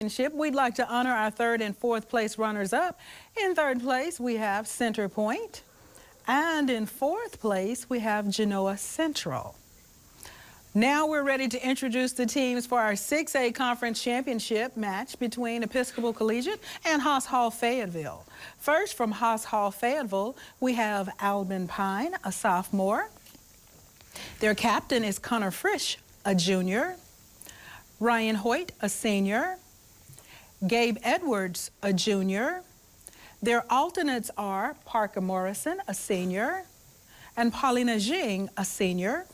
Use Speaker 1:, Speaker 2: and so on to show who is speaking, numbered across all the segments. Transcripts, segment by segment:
Speaker 1: We'd like to honor our third and fourth place runners-up. In third place, we have Center Point. And in fourth place, we have Genoa Central. Now we're ready to introduce the teams for our 6A Conference Championship match between Episcopal Collegiate and Haas Hall Fayetteville. First, from Haas Hall Fayetteville, we have Albin Pine, a sophomore. Their captain is Connor Frisch, a junior. Ryan Hoyt, a senior. Gabe Edwards, a junior. Their alternates are Parker Morrison, a senior, and Paulina Jing, a senior.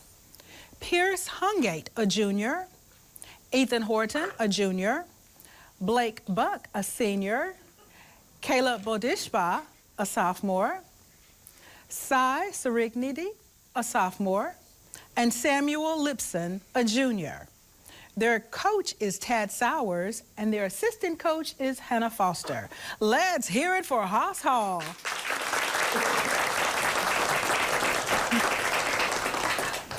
Speaker 1: Pierce Hungate, a junior. Ethan Horton, a junior. Blake Buck, a senior. Caleb Bodishpa, a sophomore. Sai Sarignidi, a sophomore. And Samuel Lipson, a junior. Their coach is Tad Sowers, and their assistant coach is Hannah Foster. Let's hear it for Haas Hall.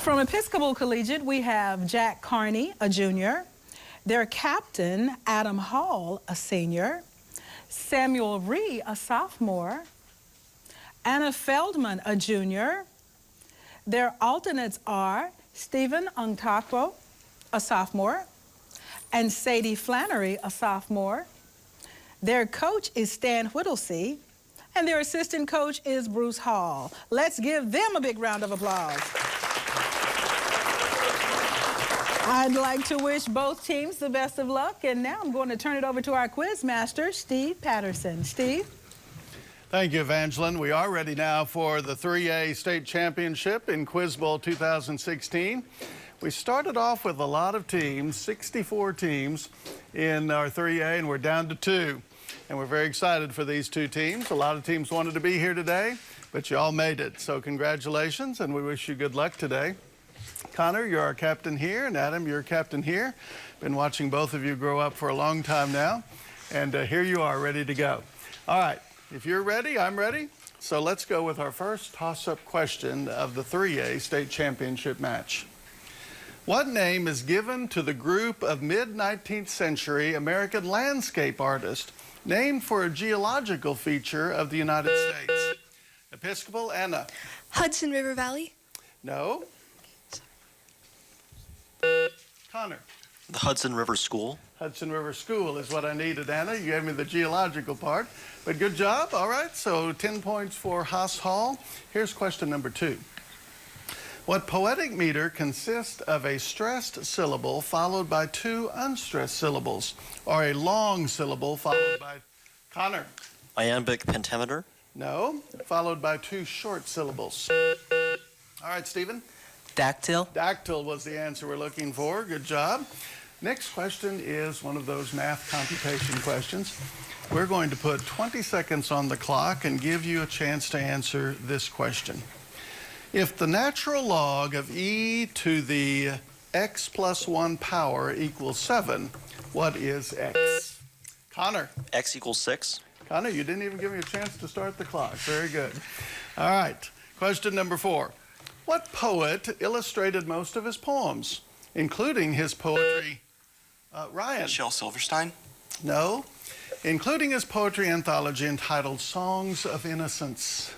Speaker 1: From Episcopal Collegiate, we have Jack Carney, a junior. Their captain, Adam Hall, a senior. Samuel Ree, a sophomore. Anna Feldman, a junior. Their alternates are Stephen Ungtakwo, a sophomore, and Sadie Flannery, a sophomore. Their coach is Stan Whittlesey, and their assistant coach is Bruce Hall. Let's give them a big round of applause. I'd like to wish both teams the best of luck, and now I'm going to turn it over to our quiz master, Steve Patterson. Steve?
Speaker 2: Thank you, Evangeline. We are ready now for the 3A State Championship in Quiz Bowl 2016. We started off with a lot of teams, 64 teams in our 3A, and we're down to 2. And we're very excited for these 2 teams. A lot of teams wanted to be here today, but you all made it. So congratulations, and we wish you good luck today. Connor, you're our captain here, and Adam, you're captain here. Been watching both of you grow up for a long time now, and here you are ready to go. All right, if you're ready, I'm ready. So let's go with our first toss-up question of the 3A State Championship match. What name is given to the group of mid-19th century American landscape artists named for a geological feature of the United States? Episcopal, Anna.
Speaker 3: Hudson River Valley.
Speaker 2: No. Connor.
Speaker 4: The Hudson River School.
Speaker 2: Hudson River School is what I needed, Anna. You gave me the geological part, but good job. All right, so 10 points for Haas Hall. Here's question number 2. What poetic meter consists of a stressed syllable followed by 2 unstressed syllables, or a long syllable followed by... Connor.
Speaker 4: Iambic pentameter.
Speaker 2: No, followed by 2 short syllables. All right, Stephen.
Speaker 5: Dactyl.
Speaker 2: Dactyl was the answer we're looking for. Good job. Next question is one of those math computation questions. We're going to put 20 seconds on the clock and give you a chance to answer this question. If the natural log of e to the x plus 1 power equals 7, what is x? Connor.
Speaker 4: X equals 6.
Speaker 2: Connor, you didn't even give me a chance to start the clock. Very good. All right. Question number 4. What poet illustrated most of his poems, including his poetry? Ryan.
Speaker 4: Shel Silverstein.
Speaker 2: No. Including his poetry anthology entitled Songs of Innocence.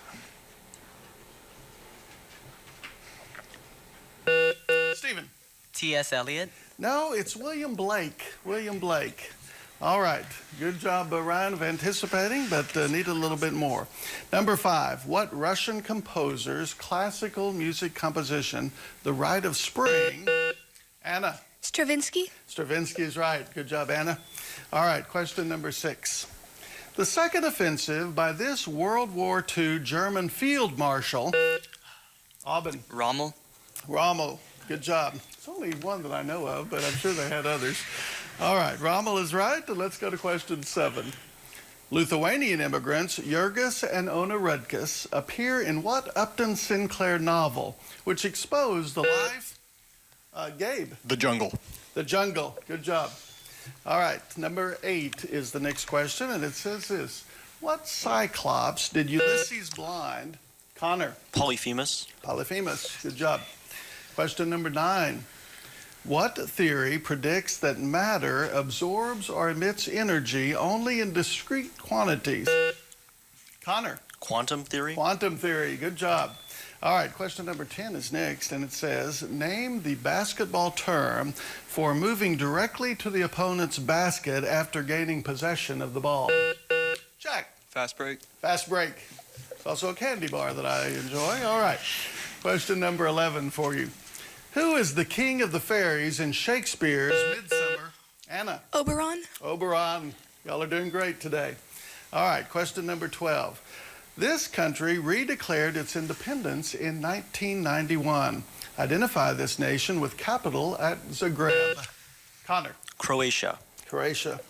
Speaker 2: Stephen.
Speaker 5: T.S. Eliot.
Speaker 2: No, it's William Blake. William Blake. All right. Good job, Ryan, of anticipating, but need a little bit more. Number 5. What Russian composer's classical music composition, The Rite of Spring... Anna.
Speaker 3: Stravinsky.
Speaker 2: Stravinsky is right. Good job, Anna. All right. Question number 6. The second offensive by this World War II German field marshal... Aubin.
Speaker 4: Rommel.
Speaker 2: Rommel. Good job. It's only one that I know of, but I'm sure they had others. All right, Rommel is right, and let's go to question 7. Lithuanian immigrants Jurgis and Ona Rudkus appear in what Upton Sinclair novel, which exposed the life... Gabe.
Speaker 4: The Jungle.
Speaker 2: The Jungle. Good job. All right, number 8 is the next question, and it says this. What Cyclops did Ulysses blind? Connor.
Speaker 4: Polyphemus.
Speaker 2: Polyphemus. Good job. Question number 9. What theory predicts that matter absorbs or emits energy only in discrete quantities? Connor.
Speaker 4: Quantum theory.
Speaker 2: Quantum theory. Good job. All right, question number 10 is next, and it says, name the basketball term for moving directly to the opponent's basket after gaining possession of the ball. Jack.
Speaker 6: Fast break.
Speaker 2: Fast break. It's also a candy bar that I enjoy. All right. Question number 11 for you. Who is the king of the fairies in Shakespeare's Midsummer? Anna.
Speaker 3: Oberon.
Speaker 2: Oberon. Y'all are doing great today. All right. Question number 12. This country redeclared its independence in 1991. Identify this nation with capital at Zagreb. Connor.
Speaker 4: Croatia.
Speaker 2: Croatia.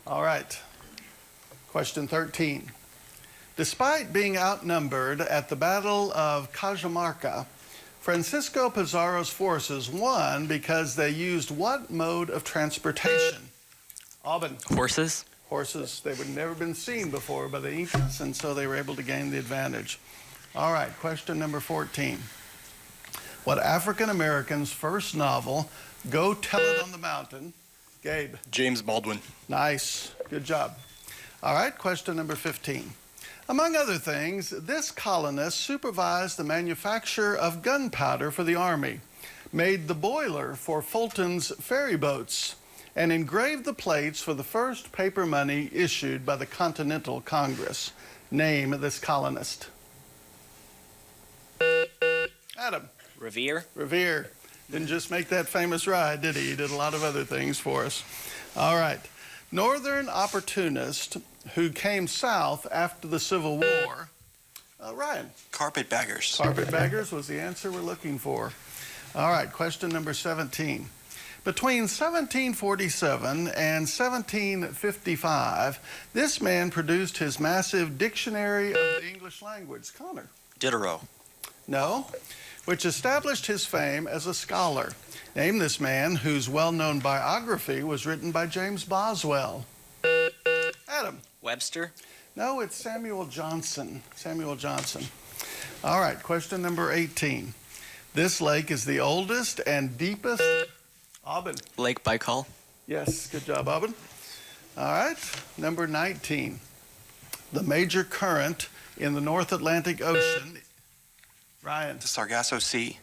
Speaker 2: All right. Question 13. Despite being outnumbered at the Battle of Cajamarca, Francisco Pizarro's forces won because they used what mode of transportation? Aubin.
Speaker 5: Horses.
Speaker 2: Horses. They would never been seen before by the Incas, and so they were able to gain the advantage. All right, question number 14. What African American's first novel, Go Tell It on the Mountain? Gabe.
Speaker 6: James Baldwin.
Speaker 2: Nice. Good job. All right, question number 15. Among other things, this colonist supervised the manufacture of gunpowder for the Army, made the boiler for Fulton's ferry boats, and engraved the plates for the first paper money issued by the Continental Congress. Name this colonist. Adam.
Speaker 5: Revere.
Speaker 2: Revere. Didn't just make that famous ride, did he? He did a lot of other things for us. All right. Northern opportunist who came south after the Civil War. Ryan.
Speaker 4: Carpetbaggers.
Speaker 2: Carpetbaggers was the answer we're looking for. All right, question number 17. Between 1747 and 1755, this man produced his massive Dictionary of the English Language. Connor.
Speaker 4: Diderot.
Speaker 2: No, which established his fame as a scholar. Name this man whose well-known biography was written by James Boswell. Adam.
Speaker 5: Webster.
Speaker 2: No, it's Samuel Johnson. Samuel Johnson. All right, question number 18. This lake is the oldest and deepest. Aubin.
Speaker 5: Lake Baikal.
Speaker 2: Yes, good job, Aubin. All right, number 19. The major current in the North Atlantic Ocean. Ryan.
Speaker 4: The Sargasso Sea.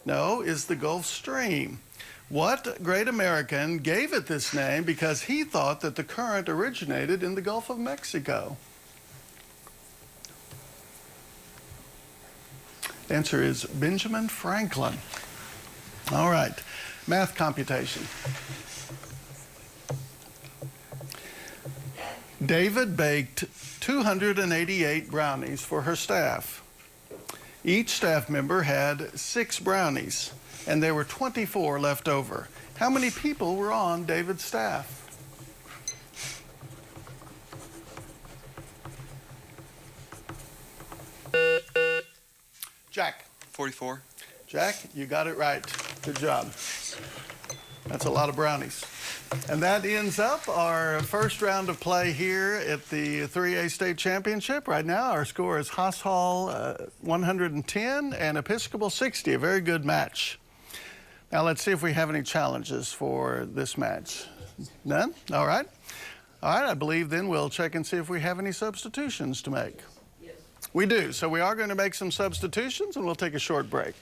Speaker 2: No, is the Gulf Stream. What great American gave it this name because he thought that the current originated in the Gulf of Mexico? The answer is Benjamin Franklin. All right, math computation. David baked 288 brownies for her staff. Each staff member had 6 brownies, and there were 24 left over. How many people were on David's staff? Jack.
Speaker 6: 44.
Speaker 2: Jack, you got it right. Good job. That's a lot of brownies. And that ends up our first round of play here at the 3A State Championship. Right now, our score is Haas Hall 110 and Episcopal 60, a very good match. Now, let's see if we have any challenges for this match. None? All right. All right, I believe then we'll check and see if we have any substitutions to make. Yes. We do. So we are going to make some substitutions, and we'll take a short break.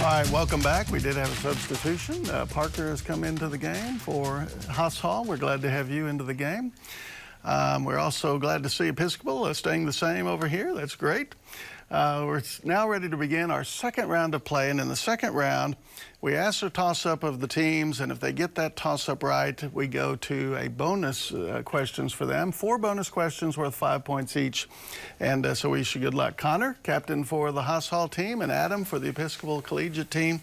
Speaker 2: All right, welcome back. We did have a substitution. Parker has come into the game for Haas Hall. We're glad to have you into the game. We're also glad to see Episcopal staying the same over here. That's great. We're now ready to begin our second round of play, and in the second round, we ask a toss-up of the teams, and if they get that toss-up right, we go to a bonus questions for them. 4 bonus questions worth 5 points each, and so we wish you good luck. Connor, captain for the Haas Hall team, and Adam for the Episcopal Collegiate team.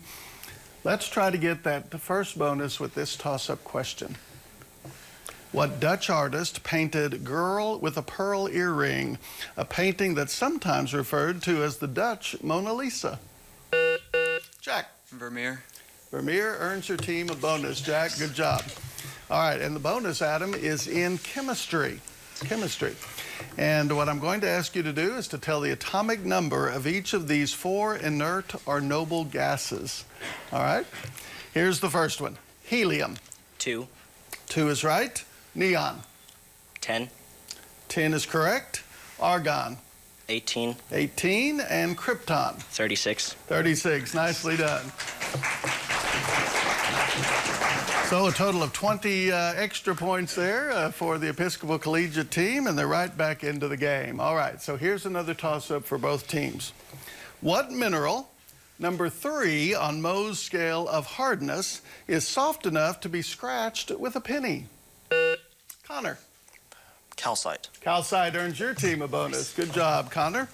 Speaker 2: Let's try to get that first bonus with this toss-up question. What Dutch artist painted Girl with a Pearl Earring, a painting that's sometimes referred to as the Dutch Mona Lisa? Jack.
Speaker 4: Vermeer.
Speaker 2: Vermeer earns your team a bonus. Jack, good job. All right, and the bonus, Adam, is in chemistry. Chemistry. And what I'm going to ask you to do is to tell the atomic number of each of these 4 inert or noble gases. All right? Here's the first one. Helium.
Speaker 5: 2.
Speaker 2: 2 is right. Neon.
Speaker 5: 10.
Speaker 2: 10 is correct. Argon.
Speaker 5: 18.
Speaker 2: 18. And krypton.
Speaker 5: 36.
Speaker 2: 36. Nicely done. So a total of 20 extra points there for the Episcopal Collegiate team, and they're right back into the game. All right, so here's another toss-up for both teams. What mineral, number 3 on Mohs scale of hardness, is soft enough to be scratched with a penny? Connor.
Speaker 4: Calcite.
Speaker 2: Calcite earns your team a bonus. Good job, Connor.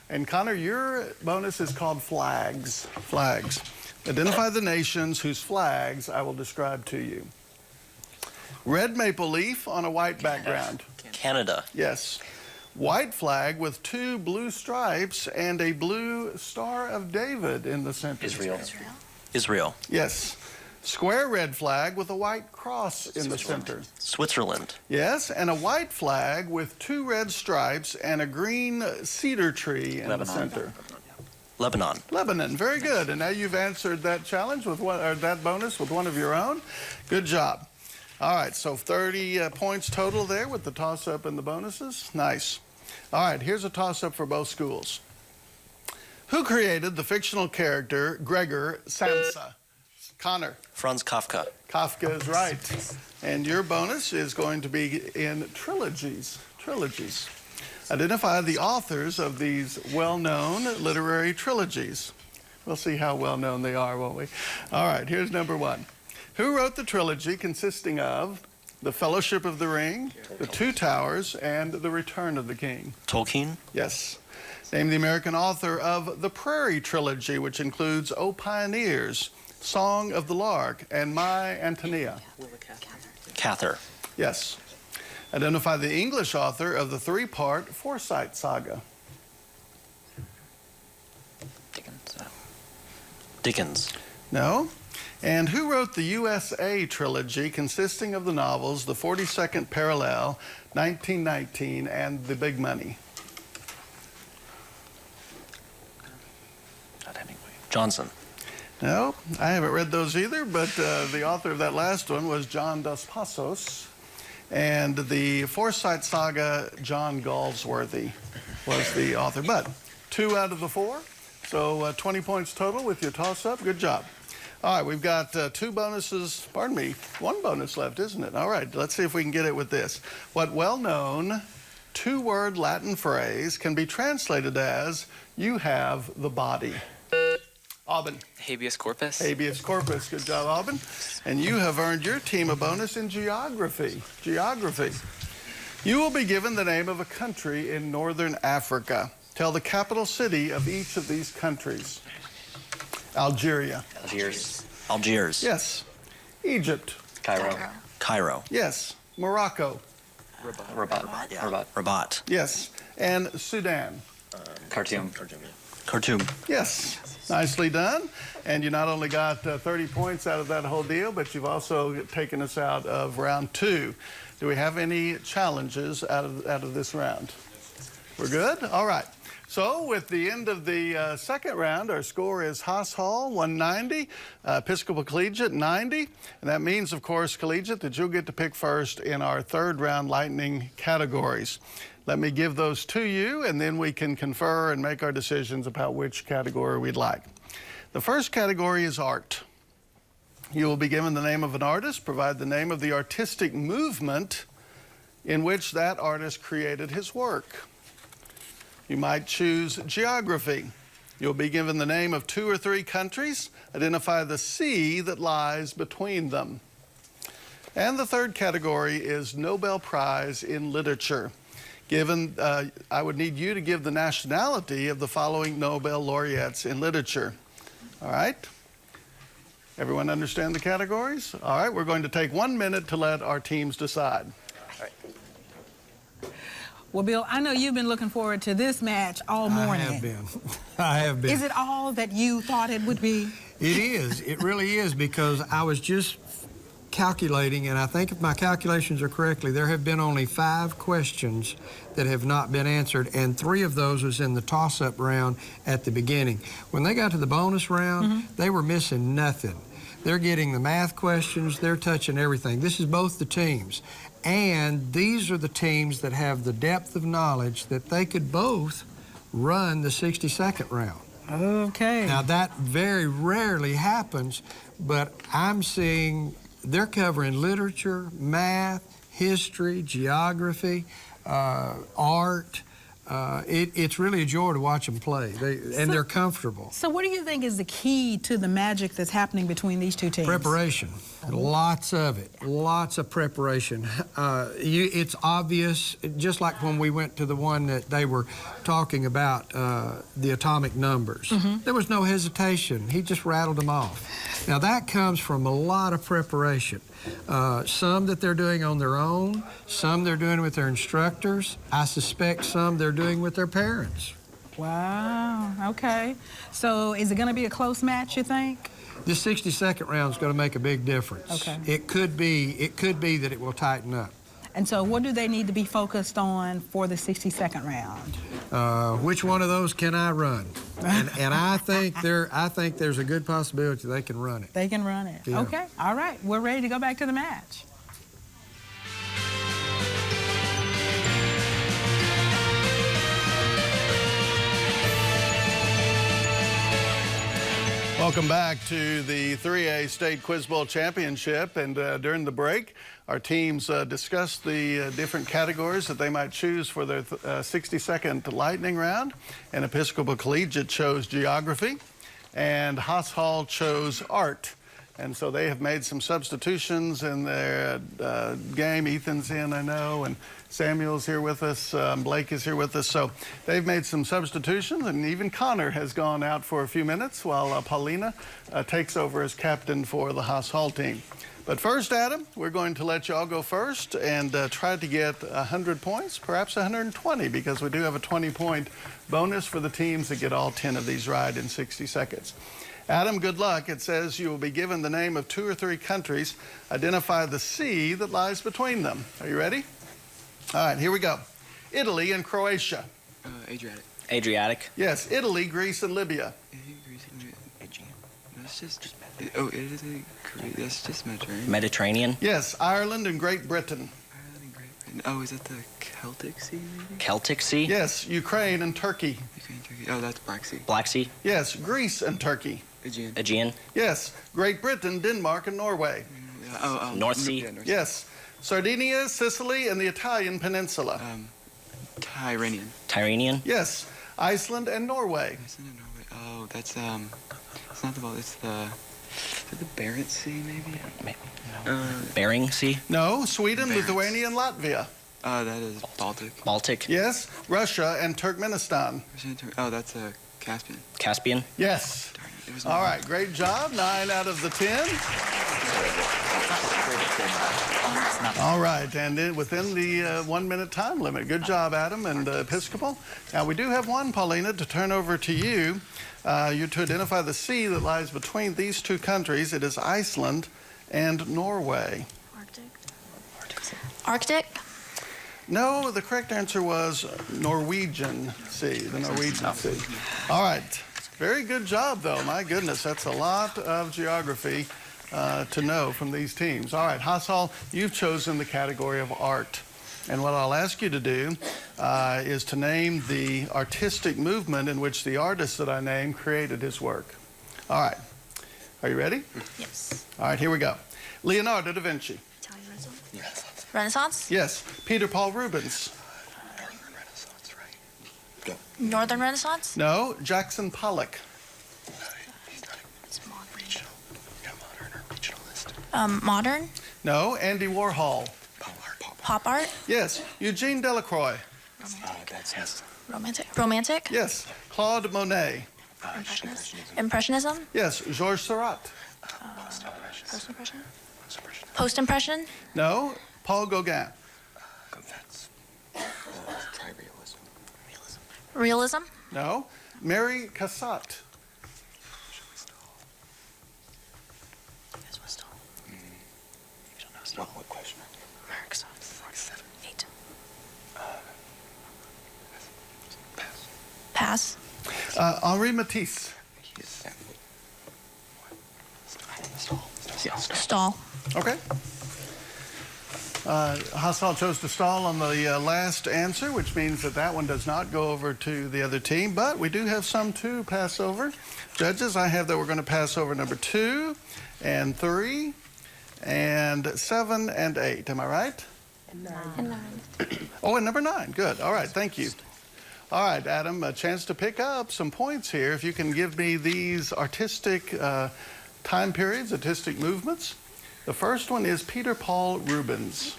Speaker 2: And Connor, your bonus is called flags. Flags. Identify the nations whose flags I will describe to you. Red maple leaf on a white background.
Speaker 4: Canada.
Speaker 2: Yes. White flag with 2 blue stripes and a blue Star of David in the center.
Speaker 4: Israel.
Speaker 2: Yes. Square red flag with a white cross in the center.
Speaker 4: Switzerland.
Speaker 2: Yes, and a white flag with 2 red stripes and a green cedar tree in the center.
Speaker 4: Lebanon.
Speaker 2: Lebanon, very good. And now you've answered that challenge with one, or that bonus with one of your own. Good job. All right, so 30 points total there with the toss-up and the bonuses. Nice. All right, here's a toss-up for both schools. Who created the fictional character Gregor Samsa? Connor.
Speaker 4: Franz Kafka.
Speaker 2: Kafka is right. And your bonus is going to be in trilogies. Trilogies. Identify the authors of these well-known literary trilogies. We'll see how well-known they are, won't we? All right, here's number 1. Who wrote the trilogy consisting of The Fellowship of the Ring, The Two Towers, and The Return of the King?
Speaker 4: Tolkien.
Speaker 2: Yes. Name the American author of the Prairie Trilogy, which includes O Pioneers, Song of the Lark, and My Antonia.
Speaker 4: Cather.
Speaker 2: Yes. Identify the English author of the 3-part Forsyte Saga.
Speaker 4: Dickens.
Speaker 2: No. And who wrote the USA trilogy consisting of the novels The 42nd Parallel, 1919, and The Big Money?
Speaker 4: Johnson.
Speaker 2: No, I haven't read those either, but the author of that last one was John Dos Passos. And the Forsyte Saga, John Galsworthy was the author. But 2 out of the 4, so 20 points total with your toss-up. Good job. All right, we've got 2 bonuses, pardon me, 1 bonus left, isn't it? All right, let's see if we can get it with this. What well-known 2-word Latin phrase can be translated as, you have the body? Aubin.
Speaker 5: Habeas corpus.
Speaker 2: Habeas corpus. Good job, Aubin. And you have earned your team a bonus in geography. Geography. You will be given the name of a country in northern Africa. Tell the capital city of each of these countries. Algeria.
Speaker 5: Algiers.
Speaker 4: Algiers.
Speaker 2: Yes. Egypt.
Speaker 5: Cairo.
Speaker 4: Cairo.
Speaker 2: Yes. Morocco.
Speaker 4: Rabat.
Speaker 2: Yes. And Sudan.
Speaker 5: Khartoum.
Speaker 4: Khartoum.
Speaker 2: Yes. Nicely done. And you not only got 30 points out of that whole deal, but you've also taken us out of round 2. Do we have any challenges out of this round? We're good? All right. So with the end of the second round, our score is Haas Hall 190, Episcopal Collegiate 90. And that means, of course, Collegiate, that you'll get to pick first in our third round lightning categories. Let me give those to you, and then we can confer and make our decisions about which category we'd like. The first category is art. You will be given the name of an artist, provide the name of the artistic movement in which that artist created his work. You might choose geography. You'll be given the name of 2 or 3 countries. Identify the sea that lies between them. And the third category is Nobel Prize in Literature. Given, I would need you to give the nationality of the following Nobel laureates in literature. All right? Everyone understand the categories? All right, we're going to take 1 minute to let our teams decide. All right.
Speaker 1: Well, Bill, I know you've been looking forward to this match all morning.
Speaker 6: I have been. I have been.
Speaker 1: Is it all that you thought it would be?
Speaker 6: It is. It really is, because I was just calculating, and I think if my calculations are correctly, there have been only 5 questions that have not been answered, and 3 of those was in the toss-up round at the beginning. When they got to the bonus round, they were missing nothing. They're getting the math questions, they're touching everything. This is both the teams. And these are the teams that have the depth of knowledge that they could both run the 60-second round.
Speaker 1: Okay.
Speaker 6: Now, that very rarely happens, but I'm seeing they're covering literature, math, history, geography, art. It's really a joy to watch them play, they're comfortable.
Speaker 1: So what do you think is the key to the magic that's happening between these two teams?
Speaker 6: Preparation. Lots of it. Lots of preparation. It's obvious, just like when we went to the one that they were talking about, the atomic numbers. There was no hesitation. He just rattled them off. Now, that comes from a lot of preparation. Some that they're doing on their own, some they're doing with their instructors. I suspect some they're doing with their parents.
Speaker 1: Wow, okay. So is it going to be a close match, you think?
Speaker 6: This 60-second round is going to make a big difference.
Speaker 1: Okay.
Speaker 6: It could be that it will tighten up.
Speaker 1: And so what do they need to be focused on for the 60-second round?
Speaker 6: Which one of those can I run? And I think there's a good possibility they can run it.
Speaker 1: They can run it.
Speaker 6: Yeah.
Speaker 1: Okay, all right. We're ready to go back to the match.
Speaker 2: Welcome back to the 3A State Quiz Bowl Championship, and during the break, our teams discussed the different categories that they might choose for their 60-second lightning round. And Episcopal Collegiate chose geography, and Haas Hall chose art. And so they have made some substitutions in their game. Ethan's in, I know, and Samuel's here with us. Blake is here with us. So they've made some substitutions, and even Connor has gone out for a few minutes while Paulina takes over as captain for the Haas Hall team. But first, Adam, we're going to let you all go first and try to get 100 points, perhaps 120, because we do have a 20-point bonus for the teams that get all 10 of these right in 60 seconds. Adam, good luck. It says you will be given the name of 2 or 3 countries. Identify the sea that lies between them. Are you ready? All right, here we go. Italy and Croatia.
Speaker 5: Adriatic. Adriatic.
Speaker 2: Yes, Italy, Greece, and Libya.
Speaker 7: Greece and Aegean. That's just Italy, Greece. That's just Mediterranean.
Speaker 5: Mediterranean.
Speaker 2: Yes, Ireland and Great Britain.
Speaker 7: Ireland and Great Britain. Oh, is that the Celtic Sea, maybe?
Speaker 5: Celtic Sea.
Speaker 2: Yes, Ukraine and Turkey.
Speaker 7: Ukraine, Turkey. Oh, that's Black Sea.
Speaker 5: Black Sea.
Speaker 2: Yes, Greece and Turkey.
Speaker 7: Aegean.
Speaker 5: Aegean.
Speaker 2: Yes, Great Britain, Denmark, and Norway.
Speaker 5: North Sea.
Speaker 7: Yeah, North
Speaker 2: Yes, Sardinia, Sicily, and the Italian peninsula.
Speaker 7: Tyrrhenian.
Speaker 5: Tyrrhenian.
Speaker 2: Yes, Iceland and Norway.
Speaker 7: Iceland and Norway. Oh, that's it's not the Baltic. It's the Barents Sea, maybe.
Speaker 5: Bering Sea.
Speaker 2: No, Sweden,
Speaker 7: Barents.
Speaker 2: Lithuania, and Latvia.
Speaker 7: That is Baltic.
Speaker 5: Baltic.
Speaker 2: Yes, Russia and Turkmenistan.
Speaker 7: Oh, that's Caspian.
Speaker 5: Caspian.
Speaker 2: Yes.
Speaker 7: Darn it. It was
Speaker 2: All right, great job. 9 out of the 10. All right, and within the 1-minute time limit. Good job, Adam and Episcopal. Now, we do have one, Paulina, to turn over to you. You're to identify the sea that lies between these 2 countries. It is Iceland and Norway.
Speaker 3: Arctic.
Speaker 2: No, the correct answer was Norwegian Sea, the Norwegian Sea. All right. Very good job, though. My goodness, that's a lot of geography to know from these teams. All right, Haas Hall, you've chosen the category of art. And what I'll ask you to do is to name the artistic movement in which the artist that I named created his work. All right. Are you ready?
Speaker 3: Yes.
Speaker 2: All right, here we go. Leonardo da Vinci.
Speaker 3: Italian Renaissance. Renaissance?
Speaker 2: Yes. Peter Paul Rubens.
Speaker 7: Renaissance, right?
Speaker 8: Northern Renaissance?
Speaker 2: No. Jackson Pollock.
Speaker 8: Modern?
Speaker 2: No. Andy Warhol.
Speaker 8: Pop art?
Speaker 2: Yes. Eugene Delacroix.
Speaker 8: Romantic?
Speaker 2: Yes. Claude Monet.
Speaker 8: Impressionism?
Speaker 2: Yes. Georges Seurat.
Speaker 8: Post-impression?
Speaker 2: No. Paul Gauguin.
Speaker 8: Realism?
Speaker 2: No. Mary Cassatt.
Speaker 7: What question?
Speaker 8: Pass.
Speaker 2: Henri Matisse.
Speaker 8: Stall.
Speaker 2: Okay. Hassel chose to stall on the last answer, which means that that one does not go over to the other team, but we do have some to pass over. Judges, I have that we're going to pass over number 2 and 3 and 7 and 8. Am I right?
Speaker 8: And 9.
Speaker 2: Oh, and number 9. Good. All right. Thank you. All right, Adam, a chance to pick up some points here. If you can give me these artistic time periods, artistic movements. The first one is Peter Paul Rubens.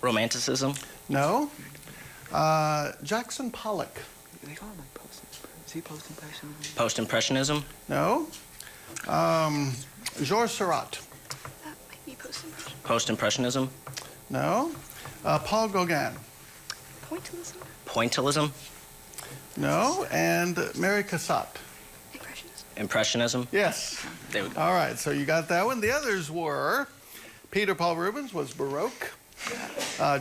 Speaker 5: Romanticism?
Speaker 2: No. Jackson Pollock.
Speaker 7: They call him like post-impressionism.
Speaker 5: Post-impressionism?
Speaker 2: No. Georges Seurat.
Speaker 3: That might be post-impression.
Speaker 5: Post-impressionism?
Speaker 2: No. Paul Gauguin.
Speaker 3: Pointillism?
Speaker 5: Pointillism?
Speaker 2: No. And Mary Cassatt.
Speaker 3: Impressionism?
Speaker 5: Impressionism?
Speaker 2: Yes.
Speaker 5: They would...
Speaker 2: All right, so you got that one. The others were Peter Paul Rubens was Baroque.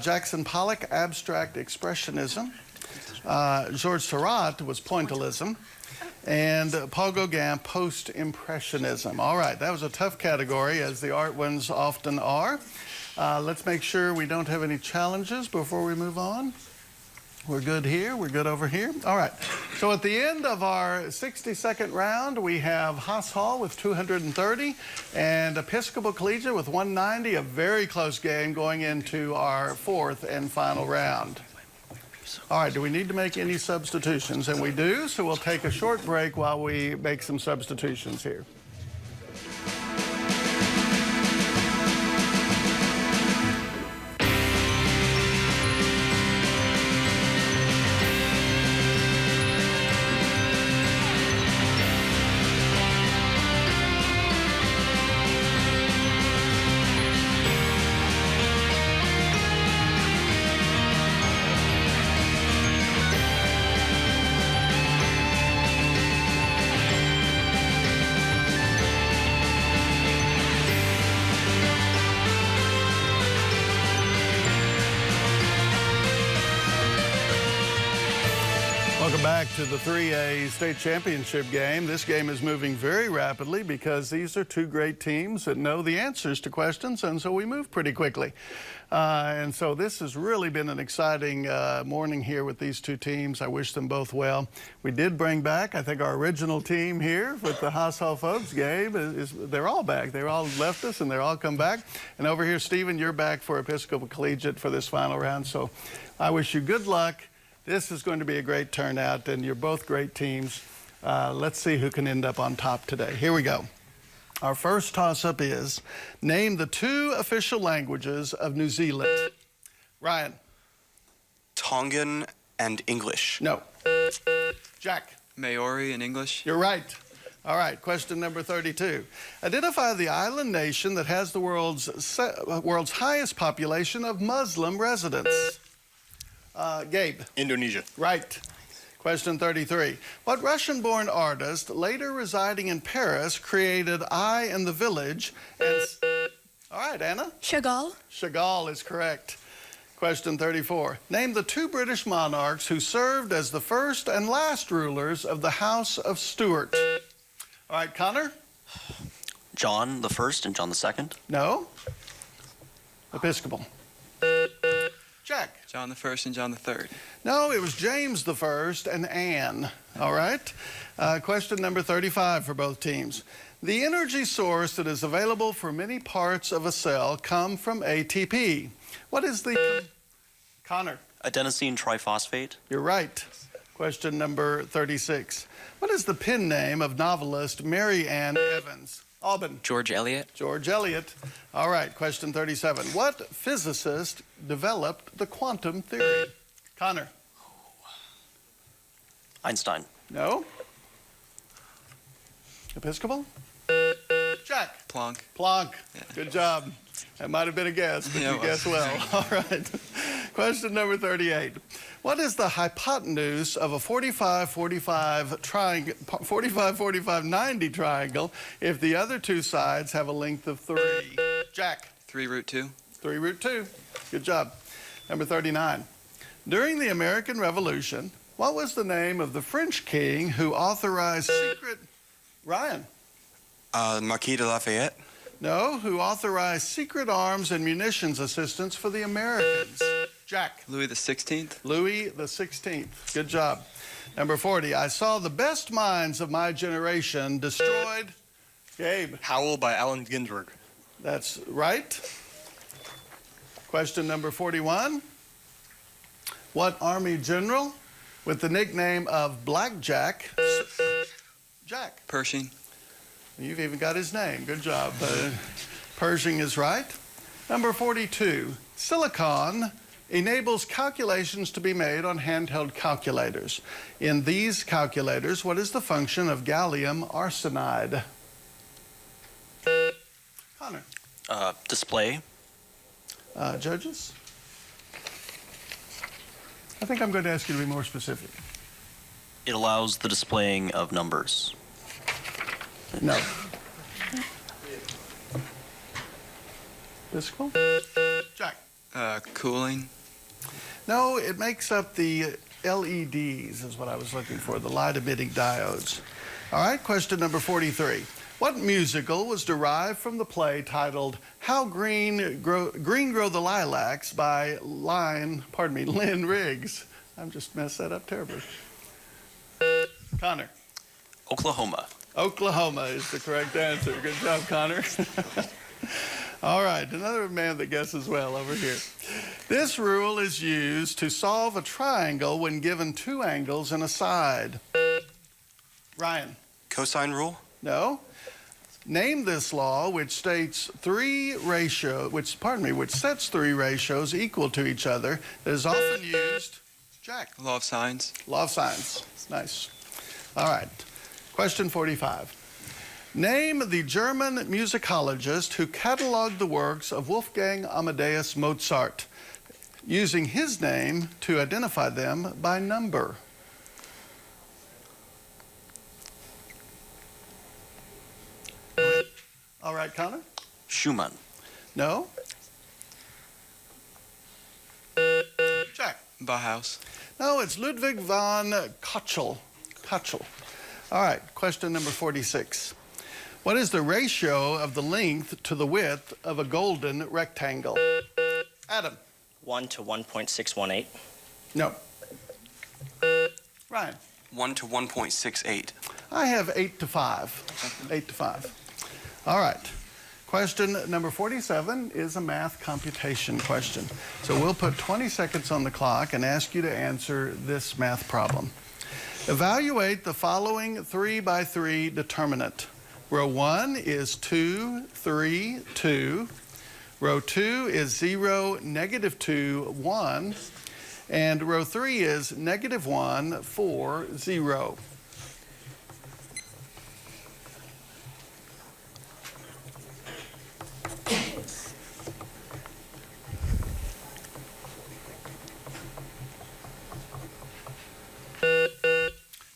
Speaker 2: Jackson Pollock, Abstract Expressionism. Georges Seurat was Pointillism. And Paul Gauguin, Post-Impressionism. All right, that was a tough category, as the art ones often are. Let's make sure we don't have any challenges before we move on. We're good here. We're good over here. All right. So at the end of our 60-second round, we have Haas Hall with 230 and Episcopal Collegiate with 190, a very close game going into our 4th and final round. All right, do we need to make any substitutions? And we do, so we'll take a short break while we make some substitutions here. Welcome back to the 3A state championship game. This game is moving very rapidly because these are two great teams that know the answers to questions, and so we move pretty quickly. And so this has really been an exciting morning here with these two teams. I wish them both well. We did bring back, I think, our original team here with the Haas Hall folks game. They're all back. They're all left us, and they're all come back. And over here, Stephen, you're back for Episcopal Collegiate for this final round. So I wish you good luck. This is going to be a great turnout, and you're both great teams. Let's see who can end up on top today. Here we go. Our first toss-up is, name the 2 official languages of New Zealand. Ryan.
Speaker 9: Tongan and English.
Speaker 2: No. Jack.
Speaker 7: Maori and English.
Speaker 2: You're right. All right, question number 32. Identify the island nation that has the world's highest population of Muslim residents. Gabe.
Speaker 9: Indonesia.
Speaker 2: Right. Question 33. What Russian-born artist, later residing in Paris, created I and the Village? All right, Anna.
Speaker 3: Chagall.
Speaker 2: Chagall is correct. Question 34. Name the 2 British monarchs who served as the first and last rulers of the House of Stuart. All right, Connor.
Speaker 4: John the First and John the Second.
Speaker 2: No. Episcopal. Jack.
Speaker 7: John the First and John the Third.
Speaker 2: No, it was James the First and Anne. All right. Question number 35 for both teams. The energy source that is available for many parts of a cell come from ATP. What is the... Connor.
Speaker 4: Adenosine triphosphate.
Speaker 2: You're right. Question number 36. What is the pen name of novelist Mary Ann Evans? Aubin.
Speaker 7: George Eliot.
Speaker 2: George Eliot. All right, question 37. What physicist developed the quantum theory? Connor.
Speaker 4: Einstein.
Speaker 2: No. Episcopal? Jack.
Speaker 7: Planck.
Speaker 2: Planck.
Speaker 7: Yeah.
Speaker 2: Good job. That might have been a guess, but
Speaker 7: Yeah,
Speaker 2: you
Speaker 7: it was.
Speaker 2: guessed well. All right. Question number 38. What is the hypotenuse of a 45-45 triangle, 45-45-90 triangle if the other two sides have a length of 3? Jack.
Speaker 7: 3 root 2.
Speaker 2: 3 root 2. Good job. Number 39. During the American Revolution, what was the name of the French king who authorized secret... Ryan.
Speaker 9: Marquis de Lafayette.
Speaker 2: No, who authorized secret arms and munitions assistance for the Americans? Jack.
Speaker 7: Louis the 16th.
Speaker 2: Louis the 16th. Good job. Number 40. I saw the best minds of my generation destroyed. Gabe.
Speaker 10: Howl by Allen Ginsberg.
Speaker 2: That's right. Question number 41. What Army general with the nickname of Blackjack? Jack.
Speaker 7: Pershing.
Speaker 2: You've even got his name. Good job. Pershing is right. Number 42. Silicon enables calculations to be made on handheld calculators. In these calculators, what is the function of gallium arsenide? Connor.
Speaker 4: Display.
Speaker 2: Judges? I think I'm going to ask you to be more specific.
Speaker 4: It allows the displaying of numbers.
Speaker 2: No. Episcopal? Jack.
Speaker 7: Cooling.
Speaker 2: No, it makes up the LEDs is what I was looking for, the light-emitting diodes. All right, question number 43. What musical was derived from the play titled How Green Grow the Lilacs by Lynn Riggs? I've just messed that up terribly. Connor.
Speaker 4: Oklahoma.
Speaker 2: Oklahoma is the correct answer. Good job, Connor. All right, another man that guesses well over here. This rule is used to solve a triangle when given two angles and a side. Ryan.
Speaker 9: Cosine rule.
Speaker 2: No. Name this law which states which sets three ratios equal to each other that is often used. Jack.
Speaker 7: Law of sines.
Speaker 2: Law of sines. Nice. All right. Question 45. Name the German musicologist who cataloged the works of Wolfgang Amadeus Mozart, using his name to identify them by number. All right, Connor?
Speaker 4: Schumann.
Speaker 2: No? Jack?
Speaker 7: Bauhaus.
Speaker 2: No, it's Ludwig von Köchel. All right, question number 46. What is the ratio of the length to the width of a golden rectangle? Adam.
Speaker 5: 1 to 1.618.
Speaker 2: No. Ryan.
Speaker 9: 1 to 1.68.
Speaker 2: I have 8 to 5. 8 to 5. All right. Question number 47 is a math computation question. So we'll put 20 seconds on the clock and ask you to answer this math problem. Evaluate the following 3 by 3 determinant. Row 1 is 2, 3, 2. Row 2 is 0, -2, 1. And row 3 is -1, 4, 0.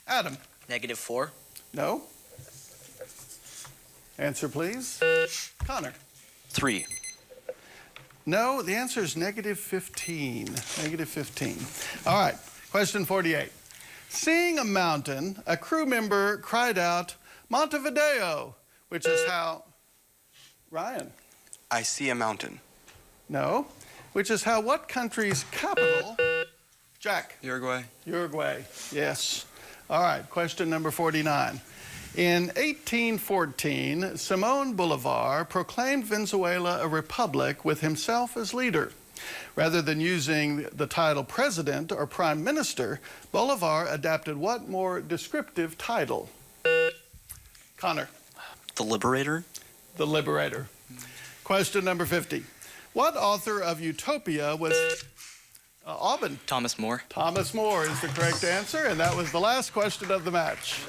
Speaker 2: Adam.
Speaker 5: -4.
Speaker 2: No. Answer, please. Connor.
Speaker 4: 3.
Speaker 2: No, the answer is -15. -15. All right, question 48. Seeing a mountain, a crew member cried out, Montevideo, which is how... Ryan.
Speaker 9: I see a mountain.
Speaker 2: No, which is how what country's capital... Jack.
Speaker 7: Uruguay.
Speaker 2: Uruguay, yes. All right, question number 49. In 1814, Simón Bolívar proclaimed Venezuela a republic with himself as leader. Rather than using the title President or Prime Minister, Bolivar adapted what more descriptive title? Connor.
Speaker 4: The Liberator.
Speaker 2: The Liberator. Question number 50. What author of Utopia was Aubin?
Speaker 5: Thomas More.
Speaker 2: Thomas More is the correct answer, and that was the last question of the match.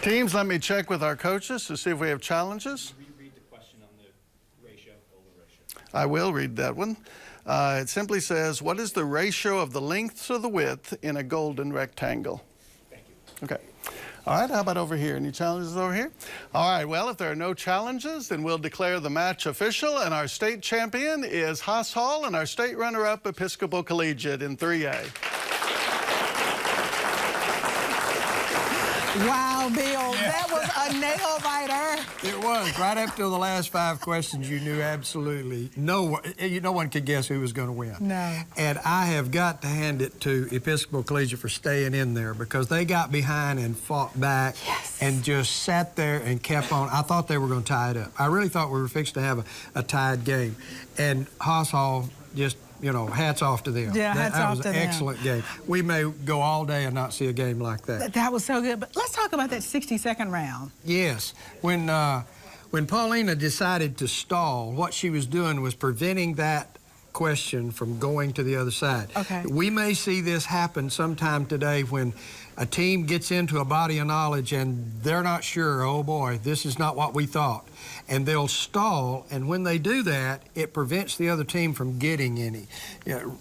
Speaker 2: Teams, let me check with our coaches to see if we have challenges.
Speaker 10: Reread the question on the ratio, golden ratio.
Speaker 2: I will read that one. It simply says, what is the ratio of the length to the width in a golden rectangle?
Speaker 10: Thank you.
Speaker 2: Okay. All right, how about over here? Any challenges over here? All right, well, if there are no challenges, then we'll declare the match official, and our state champion is Haas Hall and our state runner-up Episcopal Collegiate in 3A.
Speaker 1: Wow, Bill, that was a nail-biter.
Speaker 6: It was. Right up till the last 5 questions, you knew absolutely no one could guess who was going to win.
Speaker 1: No.
Speaker 6: And I have got to hand it to Episcopal Collegiate for staying in there because they got behind and fought back and just sat there and kept on. I thought they were going to tie it up. I really thought we were fixed to have a tied game. And Haas Hall just, you know, hats off to them.
Speaker 1: Yeah, hats off to them.
Speaker 6: That was an excellent game. We may go all day and not see a game like that.
Speaker 1: That was so good. But let's talk about that 60-second round.
Speaker 6: Yes. When Paulina decided to stall, what she was doing was preventing that question from going to the other side.
Speaker 1: Okay.
Speaker 6: We may see this happen sometime today when a team gets into a body of knowledge and they're not sure, oh boy, this is not what we thought. And they'll stall, and when they do that, it prevents the other team from getting any.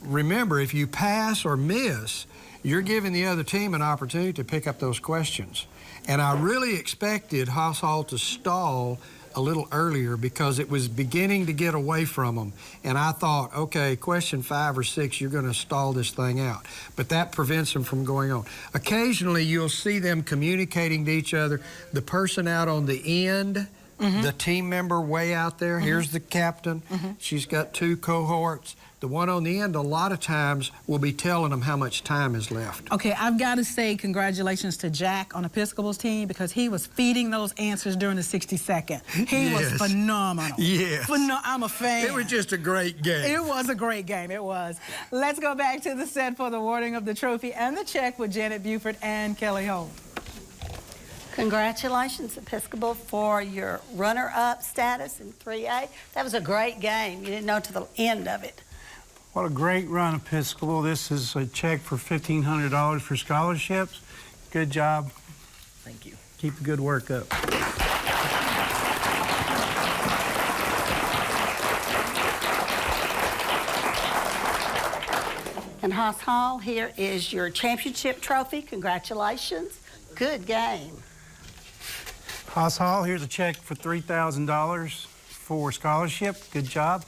Speaker 6: Remember, if you pass or miss, you're giving the other team an opportunity to pick up those questions. And I really expected Haas Hall to stall a little earlier because it was beginning to get away from them. And I thought, okay, question 5 or 6, you're going to stall this thing out. But that prevents them from going on. Occasionally, you'll see them communicating to each other. The person out on the end, the team member way out there, here's the captain. She's got 2 cohorts. The one on the end, a lot of times, will be telling them how much time is left.
Speaker 1: Okay, I've got to say congratulations to Jack on Episcopal's team because he was feeding those answers during the 60-second. He was phenomenal.
Speaker 6: Yes.
Speaker 1: I'm a fan.
Speaker 6: It was just a great game.
Speaker 1: It was a great game, it was. Let's go back to the set for the awarding of the trophy and the check with Janet Buford and Kelly Holt.
Speaker 11: Congratulations, Episcopal, for your runner-up status in 3A. That was a great game. You didn't know to the end of it.
Speaker 12: What a great run, Episcopal. This is a check for $1,500 for scholarships. Good job.
Speaker 5: Thank you.
Speaker 12: Keep the good work up.
Speaker 11: And Haas Hall, here is your championship trophy. Congratulations. Good game.
Speaker 12: Haas Hall, here's a check for $3,000 for scholarship. Good job.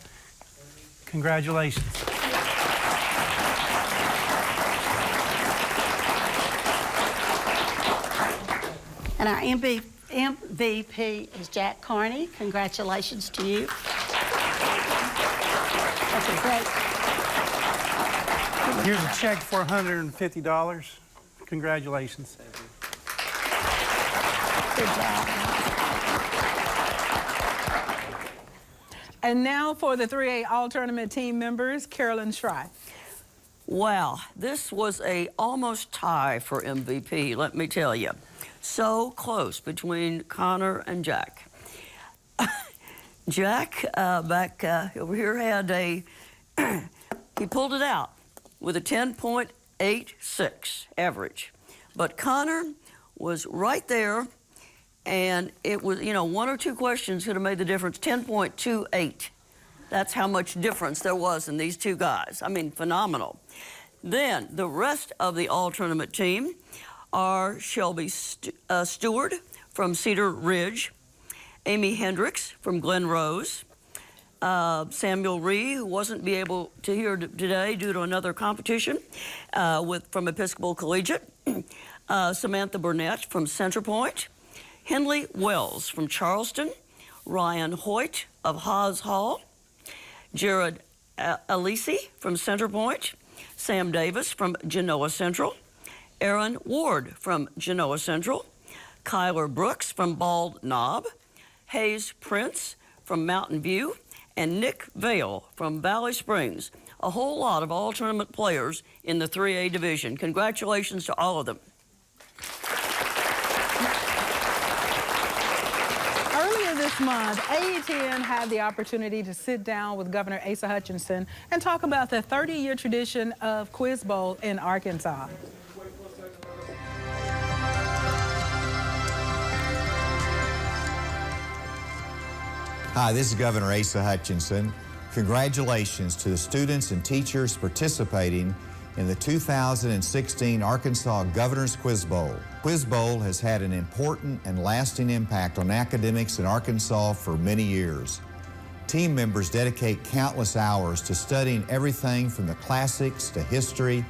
Speaker 12: Congratulations.
Speaker 11: And our MVP is Jack Carney. Congratulations to you. That's a great.
Speaker 12: Here's a check for $150. Congratulations.
Speaker 11: Good job.
Speaker 1: And now for the 3A All-Tournament team members, Carolyn Schry.
Speaker 13: Wow, this was a almost tie for MVP, let me tell you. So close between Connor and Jack. Jack, back over here, had a, he pulled it out with a 10.86 average. But Connor was right there, and it was, you know, 1 or 2 questions could have made the difference, 10.28. That's how much difference there was in these 2 guys. I mean, phenomenal. Then the rest of the all-tournament team are Shelby Stewart from Cedar Ridge, Amy Hendricks from Glen Rose, Samuel Ree, who wasn't be able to hear today due to another competition from Episcopal Collegiate, Samantha Burnett from Center Point, Henley Wells from Charleston, Ryan Hoyt of Haas Hall, Jared Alisi from Center Point, Sam Davis from Genoa Central, Aaron Ward from Genoa Central, Kyler Brooks from Bald Knob, Hayes Prince from Mountain View, and Nick Vale from Valley Springs. A whole lot of all-tournament players in the 3A division. Congratulations to all of them.
Speaker 1: Earlier this month, AETN had the opportunity to sit down with Governor Asa Hutchinson and talk about the 30-year tradition of Quiz Bowl in Arkansas.
Speaker 14: Hi, this is Governor Asa Hutchinson. Congratulations to the students and teachers participating in the 2016 Arkansas Governor's Quiz Bowl. Quiz Bowl has had an important and lasting impact on academics in Arkansas for many years. Team members dedicate countless hours to studying everything from the classics to history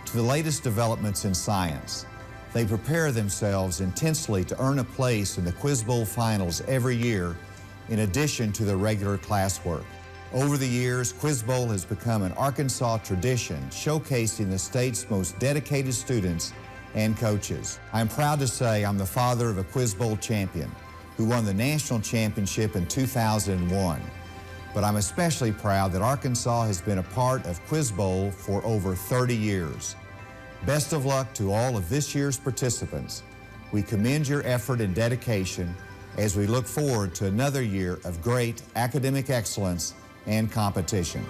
Speaker 14: to the latest developments in science. They prepare themselves intensely to earn a place in the Quiz Bowl finals every year, in addition to the regular classwork. Over the years, Quiz Bowl has become an Arkansas tradition, showcasing the state's most dedicated students and coaches. I'm proud to say I'm the father of a Quiz Bowl champion who won the national championship in 2001. But I'm especially proud that Arkansas has been a part of Quiz Bowl for over 30 years. Best of luck to all of this year's participants. We commend your effort and dedication as we look forward to another year of great academic excellence and competition.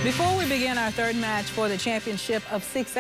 Speaker 1: Before we begin our third match for the championship of 6A,